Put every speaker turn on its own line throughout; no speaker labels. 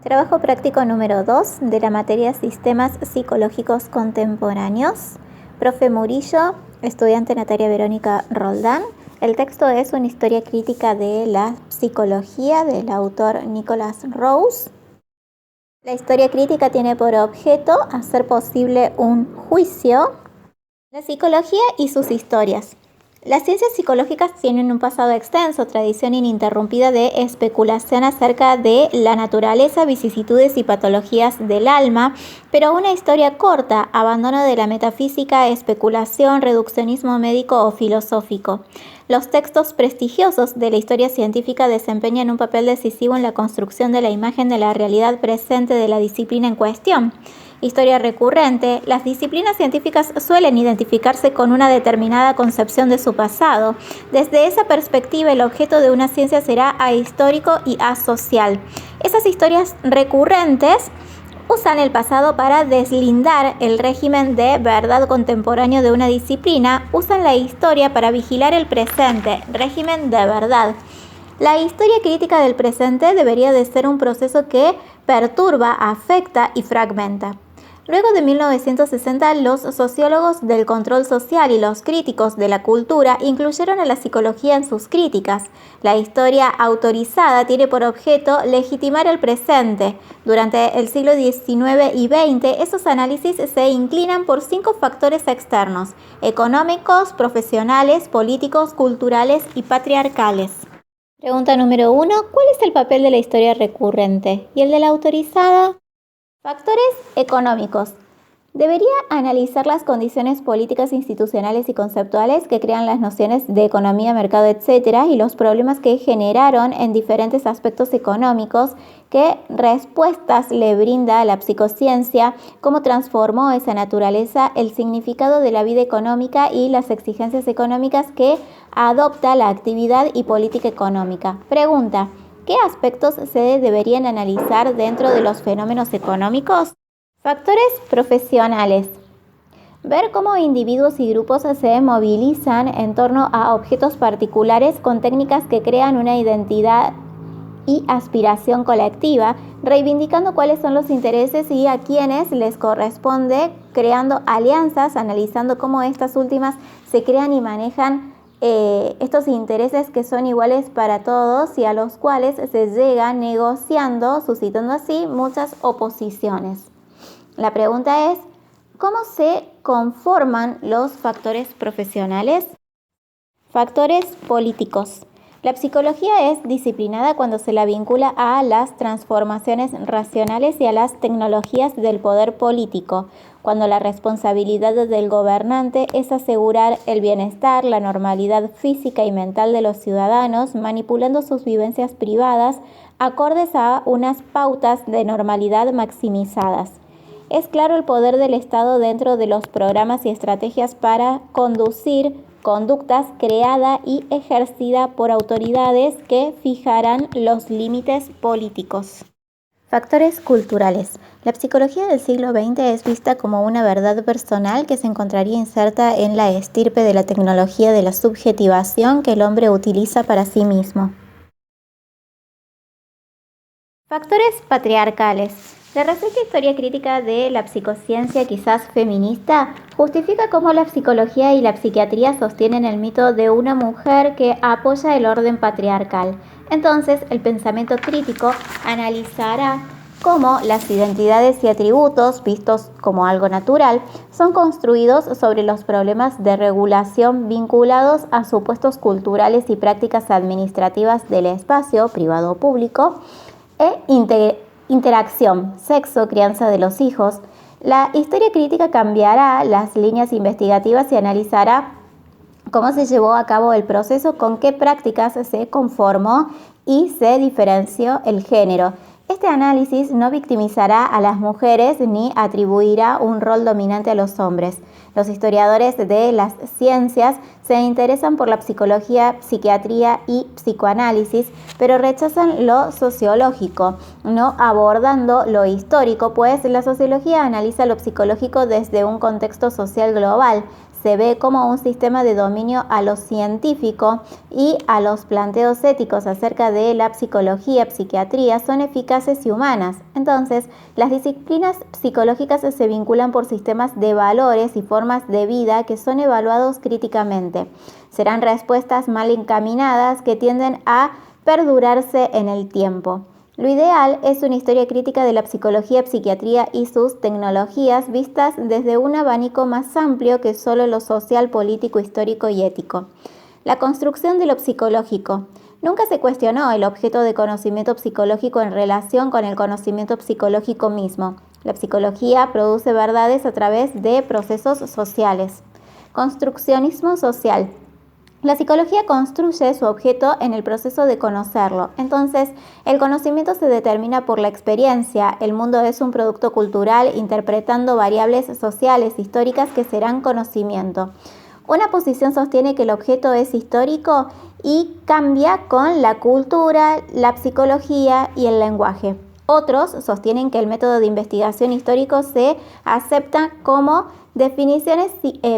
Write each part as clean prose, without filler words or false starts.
Trabajo práctico número 2 de la materia Sistemas Psicológicos Contemporáneos. Profe Murillo, estudiante Natalia Verónica Roldán. El texto es una historia crítica de la psicología del autor Nicholas Rose. La historia crítica tiene por objeto hacer posible un juicio. La psicología y sus historias. Las ciencias psicológicas tienen un pasado extenso, tradición ininterrumpida de especulación acerca de la naturaleza, vicisitudes y patologías del alma, pero una historia corta, abandono de la metafísica, especulación, reduccionismo médico o filosófico. Los textos prestigiosos de la historia científica desempeñan un papel decisivo en la construcción de la imagen de la realidad presente de la disciplina en cuestión. Historia recurrente. Las disciplinas científicas suelen identificarse con una determinada concepción de su pasado. Desde esa perspectiva, el objeto de una ciencia será ahistórico y asocial. Esas historias recurrentes usan el pasado para deslindar el régimen de verdad contemporáneo de una disciplina. Usan la historia para vigilar el presente, régimen de verdad. La historia crítica del presente debería de ser un proceso que perturba, afecta y fragmenta. Luego de 1960, los sociólogos del control social y los críticos de la cultura incluyeron a la psicología en sus críticas. La historia autorizada tiene por objeto legitimar el presente. Durante el siglo XIX y XX, esos análisis se inclinan por 5 factores externos: económicos, profesionales, políticos, culturales y patriarcales. Pregunta número 1. ¿Cuál es el papel de la historia recurrente y el de la autorizada? Factores económicos. Debería analizar las condiciones políticas, institucionales y conceptuales que crean las nociones de economía, mercado, etc. y los problemas que generaron en diferentes aspectos económicos, qué respuestas le brinda a la psicociencia, cómo transformó esa naturaleza, el significado de la vida económica y las exigencias económicas que adopta la actividad y política económica. Pregunta: ¿qué aspectos se deberían analizar dentro de los fenómenos económicos? Factores profesionales. Ver cómo individuos y grupos se movilizan en torno a objetos particulares con técnicas que crean una identidad y aspiración colectiva, reivindicando cuáles son los intereses y a quienes les corresponde, creando alianzas, analizando cómo estas últimas se crean y manejan estos intereses que son iguales para todos y a los cuales se llega negociando, suscitando así muchas oposiciones. La pregunta es: ¿cómo se conforman los factores profesionales? Factores políticos. La psicología es disciplinada cuando se la vincula a las transformaciones racionales y a las tecnologías del poder político, cuando la responsabilidad del gobernante es asegurar el bienestar, la normalidad física y mental de los ciudadanos, manipulando sus vivencias privadas acordes a unas pautas de normalidad maximizadas. Es claro el poder del Estado dentro de los programas y estrategias para conducir conductas creada y ejercida por autoridades que fijarán los límites políticos. Factores culturales. La psicología del siglo XX es vista como una verdad personal que se encontraría inserta en la estirpe de la tecnología de la subjetivación que el hombre utiliza para sí mismo. Factores patriarcales. La reciente historia crítica de la psicociencia, quizás feminista, justifica cómo la psicología y la psiquiatría sostienen el mito de una mujer que apoya el orden patriarcal. Entonces, el pensamiento crítico analizará cómo las identidades y atributos, vistos como algo natural, son construidos sobre los problemas de regulación vinculados a supuestos culturales y prácticas administrativas del espacio, privado o público, e interacción, sexo, crianza de los hijos. La historia crítica cambiará las líneas investigativas y analizará cómo se llevó a cabo el proceso, con qué prácticas se conformó y se diferenció el género. Este análisis no victimizará a las mujeres ni atribuirá un rol dominante a los hombres. Los historiadores de las ciencias se interesan por la psicología, psiquiatría y psicoanálisis, pero rechazan lo sociológico, no abordando lo histórico, pues la sociología analiza lo psicológico desde un contexto social global. se ve como un sistema de dominio a lo científico y a los planteos éticos acerca de la psicología, psiquiatría, son eficaces y humanas. Entonces, las disciplinas psicológicas se vinculan por sistemas de valores y formas de vida que son evaluados críticamente. Serán respuestas mal encaminadas que tienden a perdurarse en el tiempo. Lo ideal es una historia crítica de la psicología, psiquiatría y sus tecnologías vistas desde un abanico más amplio que solo lo social, político, histórico y ético. La construcción de lo psicológico. Nunca se cuestionó el objeto de conocimiento psicológico en relación con el conocimiento psicológico mismo. La psicología produce verdades a través de procesos sociales. Construccionismo social. La psicología construye su objeto en el proceso de conocerlo. Entonces, el conocimiento se determina por la experiencia. El mundo es un producto cultural interpretando variables sociales, históricas que serán conocimiento. Una posición sostiene que el objeto es histórico y cambia con la cultura, la psicología y el lenguaje. Otros sostienen que el método de investigación histórico se acepta como definiciones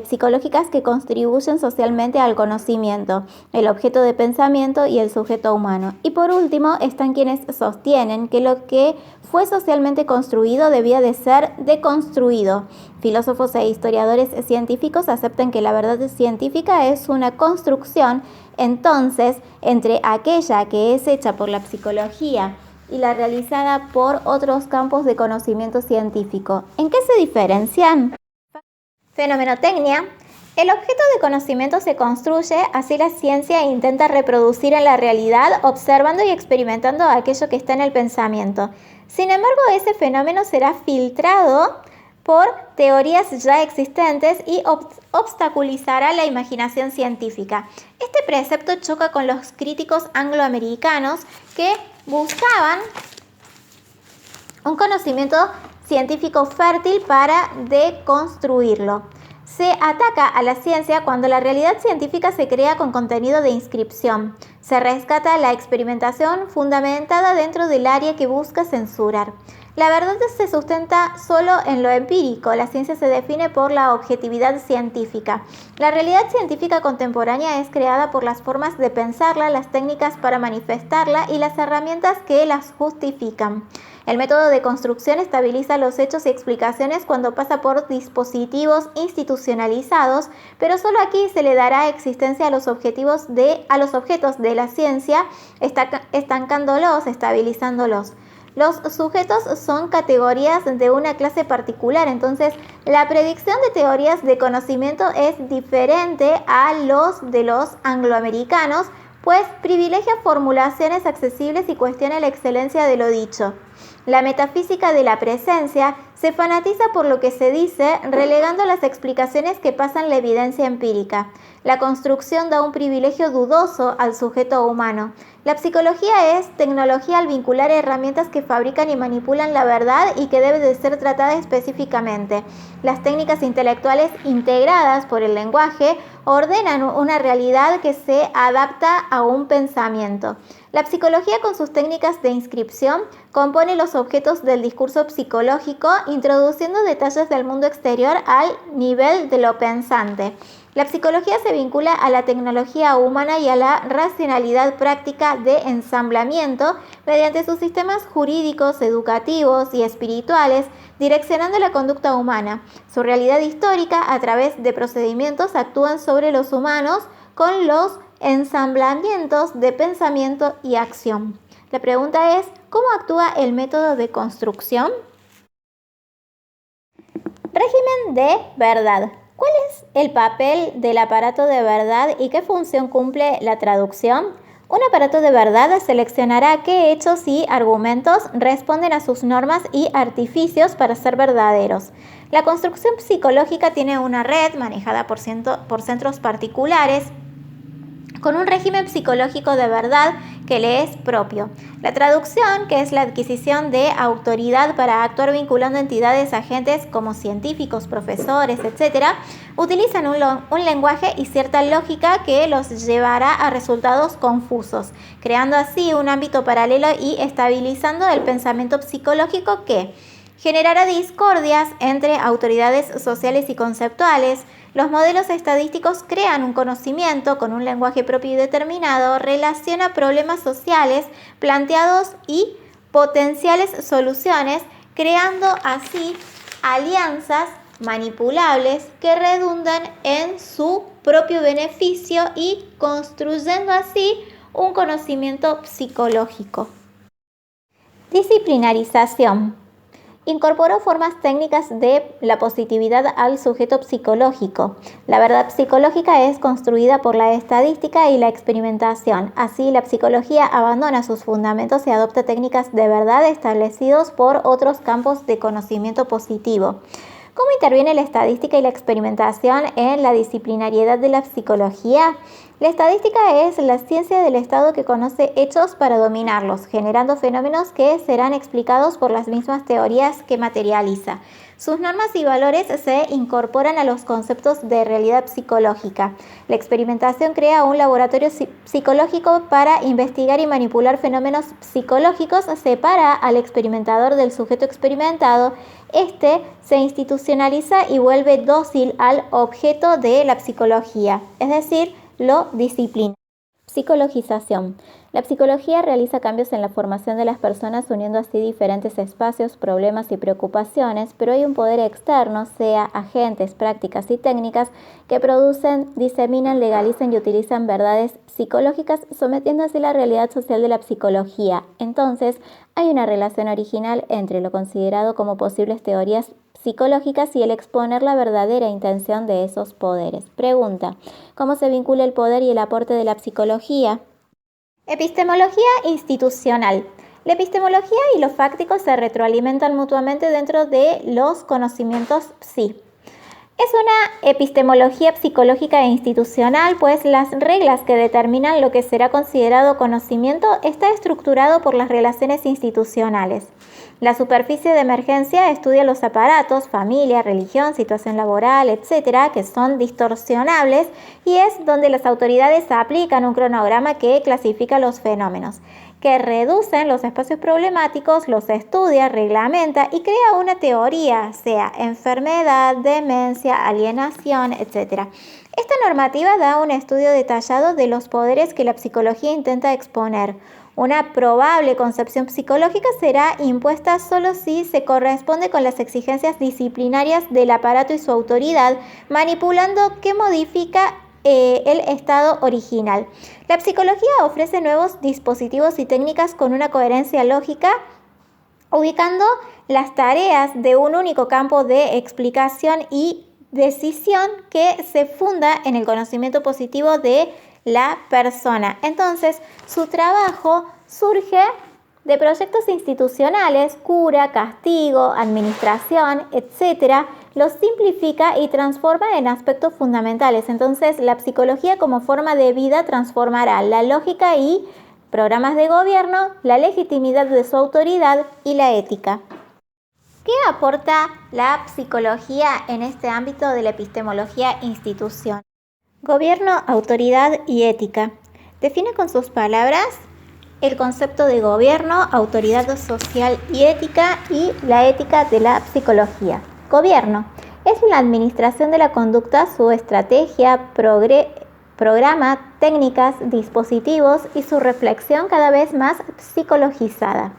psicológicas que contribuyen socialmente al conocimiento, el objeto de pensamiento y el sujeto humano. Y por último están quienes sostienen que lo que fue socialmente construido debía de ser deconstruido. Filósofos e historiadores científicos aceptan que la verdad científica es una construcción, entonces, entre aquella que es hecha por la psicología y la realizada por otros campos de conocimiento científico. ¿En qué se diferencian? Fenomenotecnia. El objeto de conocimiento se construye, así la ciencia intenta reproducir en la realidad, observando y experimentando aquello que está en el pensamiento. Sin embargo, ese fenómeno será filtrado por teorías ya existentes y obstaculizará la imaginación científica. Este precepto choca con los críticos angloamericanos que buscaban un conocimiento científico fértil para deconstruirlo. Se ataca a la ciencia cuando la realidad científica se crea con contenido de inscripción. Se rescata la experimentación fundamentada dentro del área que busca censurar. La verdad se sustenta solo en lo empírico. La ciencia se define por la objetividad científica. La realidad científica contemporánea es creada por las formas de pensarla, las técnicas para manifestarla y las herramientas que las justifican. El método de construcción estabiliza los hechos y explicaciones cuando pasa por dispositivos institucionalizados, pero solo aquí se le dará existencia a los objetos de la ciencia, estancándolos, estabilizándolos. Los sujetos son categorías de una clase particular, entonces la predicción de teorías de conocimiento es diferente a los de los angloamericanos, pues privilegia formulaciones accesibles y cuestiona la excelencia de lo dicho. La metafísica de la presencia se fanatiza por lo que se dice, relegando las explicaciones que pasan la evidencia empírica. La construcción da un privilegio dudoso al sujeto humano. La psicología es tecnología al vincular herramientas que fabrican y manipulan la verdad y que debe de ser tratada específicamente. Las técnicas intelectuales integradas por el lenguaje ordenan una realidad que se adapta a un pensamiento. La psicología, con sus técnicas de inscripción, compone los objetos del discurso psicológico, introduciendo detalles del mundo exterior al nivel de lo pensante. La psicología se vincula a la tecnología humana y a la racionalidad práctica de ensamblamiento mediante sus sistemas jurídicos, educativos y espirituales, direccionando la conducta humana. Su realidad histórica, a través de procedimientos, actúan sobre los humanos con los ensamblamientos de pensamiento y acción. La pregunta es, ¿cómo actúa el método de construcción? Régimen de verdad. ¿Cuál es el papel del aparato de verdad y qué función cumple la traducción? Un aparato de verdad seleccionará qué hechos y argumentos responden a sus normas y artificios para ser verdaderos. La construcción psicológica tiene una red manejada por centros particulares con un régimen psicológico de verdad que le es propio. La traducción, que es la adquisición de autoridad para actuar vinculando entidades agentes como científicos, profesores, etc., utilizan un lenguaje y cierta lógica que los llevará a resultados confusos, creando así un ámbito paralelo y estabilizando el pensamiento psicológico que generará discordias entre autoridades sociales y conceptuales. Los modelos estadísticos crean un conocimiento con un lenguaje propio y determinado, relaciona problemas sociales planteados y potenciales soluciones, creando así alianzas manipulables que redundan en su propio beneficio y construyendo así un conocimiento psicológico. Disciplinarización. Incorporó formas técnicas de la positividad al sujeto psicológico. La verdad psicológica es construida por la estadística y la experimentación. Así, la psicología abandona sus fundamentos y adopta técnicas de verdad establecidos por otros campos de conocimiento positivo. ¿Cómo interviene la estadística y la experimentación en la disciplinariedad de la psicología? La estadística es la ciencia del Estado que conoce hechos para dominarlos, generando fenómenos que serán explicados por las mismas teorías que materializa. Sus normas y valores se incorporan a los conceptos de realidad psicológica. La experimentación crea un laboratorio psicológico para investigar y manipular fenómenos psicológicos, separa al experimentador del sujeto experimentado. Este se institucionaliza y vuelve dócil al objeto de la psicología, es decir, lo disciplina. Psicologización. La psicología realiza cambios en la formación de las personas uniendo así diferentes espacios, problemas y preocupaciones, pero hay un poder externo, sea agentes, prácticas y técnicas, que producen, diseminan, legalizan y utilizan verdades psicológicas, sometiendo así la realidad social de la psicología. Entonces, hay una relación original entre lo considerado como posibles teorías psicológicas y el exponer la verdadera intención de esos poderes. Pregunta: ¿cómo se vincula el poder y el aporte de la psicología? Epistemología institucional. La epistemología y lo fáctico se retroalimentan mutuamente dentro de los conocimientos psi. Es una epistemología psicológica e institucional, pues las reglas que determinan lo que será considerado conocimiento está estructurado por las relaciones institucionales. La superficie de emergencia estudia los aparatos, familia, religión, situación laboral, etcétera, que son distorsionables y es donde las autoridades aplican un cronograma que clasifica los fenómenos, que reducen los espacios problemáticos, los estudia, reglamenta y crea una teoría, sea enfermedad, demencia, alienación, etc. Esta normativa da un estudio detallado de los poderes que la psicología intenta exponer. Una probable concepción psicológica será impuesta solo si se corresponde con las exigencias disciplinarias del aparato y su autoridad, manipulando que modifica el estado original. La psicología ofrece nuevos dispositivos y técnicas con una coherencia lógica, ubicando las tareas de un único campo de explicación y decisión que se funda en el conocimiento positivo de la persona. Entonces, su trabajo surge de proyectos institucionales, cura, castigo, administración, etc. Los simplifica y transforma en aspectos fundamentales. Entonces, la psicología como forma de vida transformará la lógica y programas de gobierno, la legitimidad de su autoridad y la ética. ¿Qué aporta la psicología en este ámbito de la epistemología institucional? Gobierno, autoridad y ética. Define con sus palabras el concepto de gobierno, autoridad social y ética y la ética de la psicología. Gobierno es la administración de la conducta, su estrategia, programa, técnicas, dispositivos y su reflexión cada vez más psicologizada.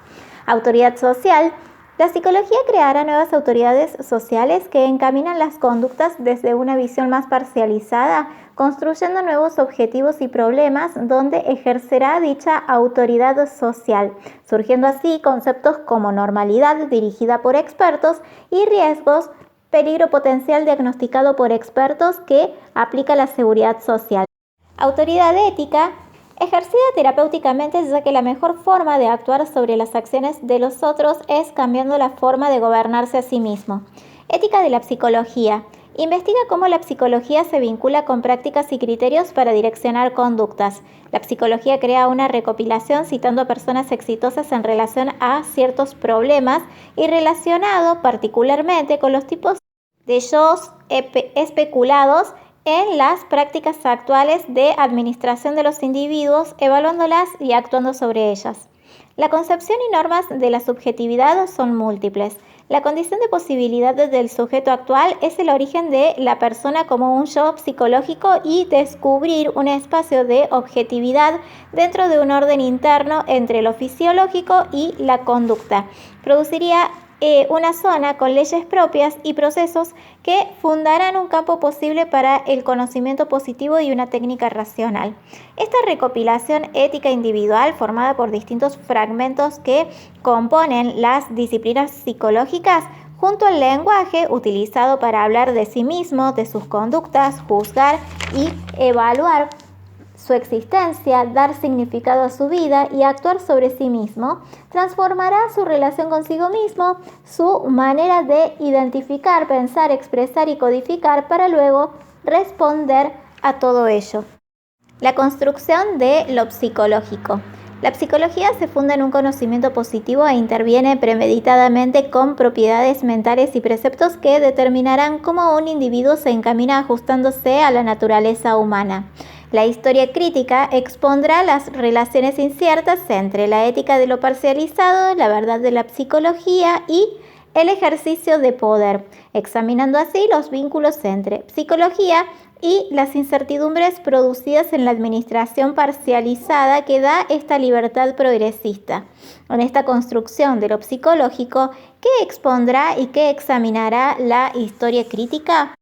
Autoridad social. La psicología creará nuevas autoridades sociales que encaminan las conductas desde una visión más parcializada, construyendo nuevos objetivos y problemas donde ejercerá dicha autoridad social, surgiendo así conceptos como normalidad dirigida por expertos y riesgos, peligro potencial diagnosticado por expertos que aplica la seguridad social. Autoridad ética. Ejercida terapéuticamente, ya que la mejor forma de actuar sobre las acciones de los otros es cambiando la forma de gobernarse a sí mismo. Ética de la psicología. Investiga cómo la psicología se vincula con prácticas y criterios para direccionar conductas. La psicología crea una recopilación citando a personas exitosas en relación a ciertos problemas y relacionado particularmente con los tipos de yo's especulados en las prácticas actuales de administración de los individuos, evaluándolas y actuando sobre ellas. La concepción y normas de la subjetividad son múltiples. La condición de posibilidad del sujeto actual es el origen de la persona como un yo psicológico y descubrir un espacio de objetividad dentro de un orden interno entre lo fisiológico y la conducta. Produciría una zona con leyes propias y procesos que fundarán un campo posible para el conocimiento positivo y una técnica racional. Esta recopilación ética individual, formada por distintos fragmentos que componen las disciplinas psicológicas, junto al lenguaje utilizado para hablar de sí mismo, de sus conductas, juzgar y evaluar su existencia, dar significado a su vida y actuar sobre sí mismo, transformará su relación consigo mismo, su manera de identificar, pensar, expresar y codificar para luego responder a todo ello. La construcción de lo psicológico. La psicología se funda en un conocimiento positivo e interviene premeditadamente con propiedades mentales y preceptos que determinarán cómo un individuo se encamina ajustándose a la naturaleza humana. La historia crítica expondrá las relaciones inciertas entre la ética de lo parcializado, la verdad de la psicología y el ejercicio de poder, examinando así los vínculos entre psicología y las incertidumbres producidas en la administración parcializada que da esta libertad progresista. En esta construcción de lo psicológico, ¿qué expondrá y qué examinará la historia crítica?